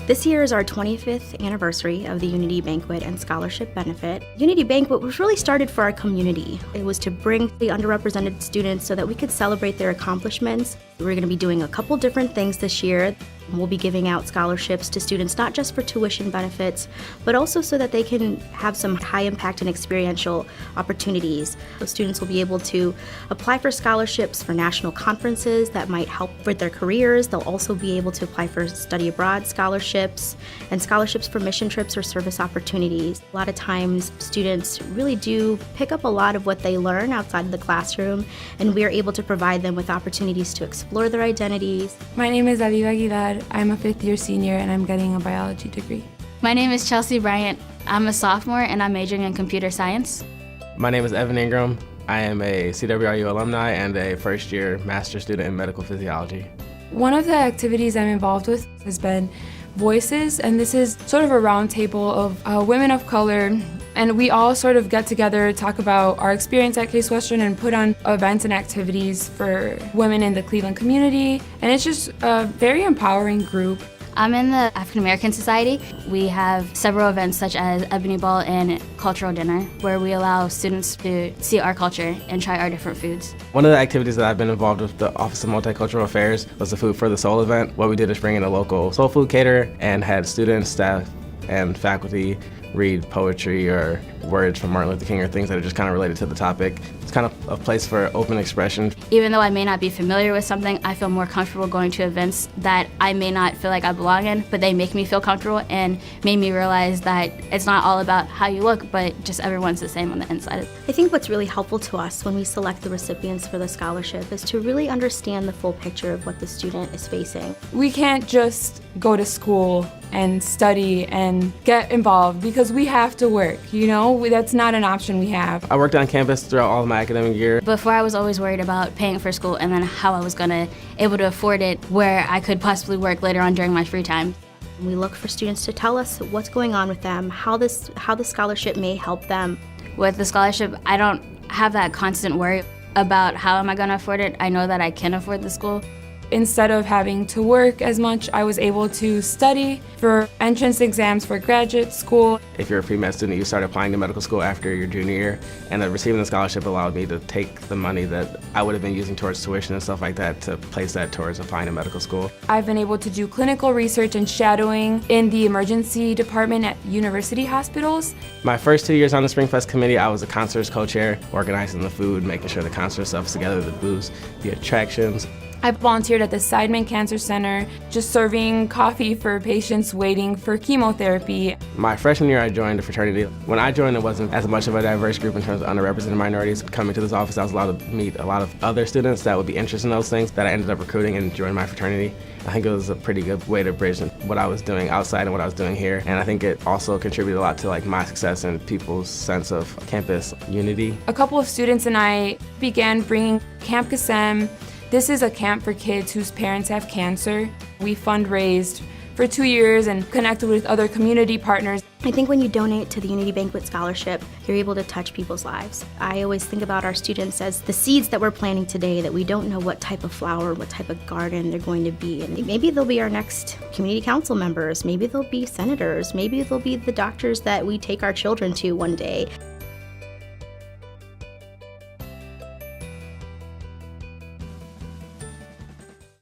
This year is our 25th anniversary of the Unity Banquet and Scholarship Benefit. Unity Banquet was really started for our community. It was to bring the underrepresented students so that we could celebrate their accomplishments. We're going to be doing a couple different things this year. We'll be giving out scholarships to students not just for tuition benefits, but also so that they can have some high impact and experiential opportunities. The students will be able to apply for scholarships for national conferences that might help with their careers. They'll also be able to apply for study abroad scholarships and scholarships for mission trips or service opportunities. A lot of times students really do pick up a lot of what they learn outside of the classroom, and we are able to provide them with opportunities to explore their identities. My name is Aviva Aguilar. I'm a fifth-year senior and I'm getting a biology degree. My name is Chelsea Bryant. I'm a sophomore and I'm majoring in computer science. My name is Evan Ingram. I am a CWRU alumni and a first-year master's student in medical physiology. One of the activities I'm involved with has been Voices, and this is sort of a roundtable of women of color, and we all sort of get together, talk about our experience at Case Western, and put on events and activities for women in the Cleveland community, and it's just a very empowering group. I'm in the African American Society. We have several events such as Ebony Ball and Cultural Dinner, where we allow students to see our culture and try our different foods. One of the activities that I've been involved with the Office of Multicultural Affairs was the Food for the Soul event. What we did is bring in a local soul food caterer and had students, staff, and faculty read poetry or words from Martin Luther King or things that are just kind of related to the topic. It's kind of a place for open expression. Even though I may not be familiar with something, I feel more comfortable going to events that I may not feel like I belong in, but they make me feel comfortable and made me realize that it's not all about how you look, but just everyone's the same on the inside. I think what's really helpful to us when we select the recipients for the scholarship is to really understand the full picture of what the student is facing. We can't just go to school and study and get involved because we have to work, you know? That's not an option we have. I worked on campus throughout all of my academic year. Before, I was always worried about paying for school and then how I was able to afford it where I could possibly work later on during my free time. We look for students to tell us what's going on with them, how the scholarship may help them. With the scholarship, I don't have that constant worry about how am I going to afford it. I know that I can afford the school. Instead of having to work as much, I was able to study for entrance exams for graduate school. If you're a pre-med student, you start applying to medical school after your junior year, and receiving the scholarship allowed me to take the money that I would have been using towards tuition and stuff like that to place that towards applying to medical school. I've been able to do clinical research and shadowing in the emergency department at university hospitals. My first 2 years on the Springfest committee, I was a concerts co-chair, organizing the food, making sure the concert stuff's together, the booths, the attractions. I volunteered at the Sideman Cancer Center, just serving coffee for patients waiting for chemotherapy. My freshman year, I joined a fraternity. When I joined, it wasn't as much of a diverse group in terms of underrepresented minorities. Coming to this office, I was allowed to meet a lot of other students that would be interested in those things that I ended up recruiting and joined my fraternity. I think it was a pretty good way to bridge what I was doing outside and what I was doing here. And I think it also contributed a lot to my success and people's sense of campus unity. A couple of students and I began bringing Camp Kasem. This is a camp for kids whose parents have cancer. We fundraised for 2 years and connected with other community partners. I think when you donate to the Unity Banquet Scholarship, you're able to touch people's lives. I always think about our students as the seeds that we're planting today that we don't know what type of flower, what type of garden they're going to be. And maybe they'll be our next community council members, maybe they'll be senators, maybe they'll be the doctors that we take our children to one day.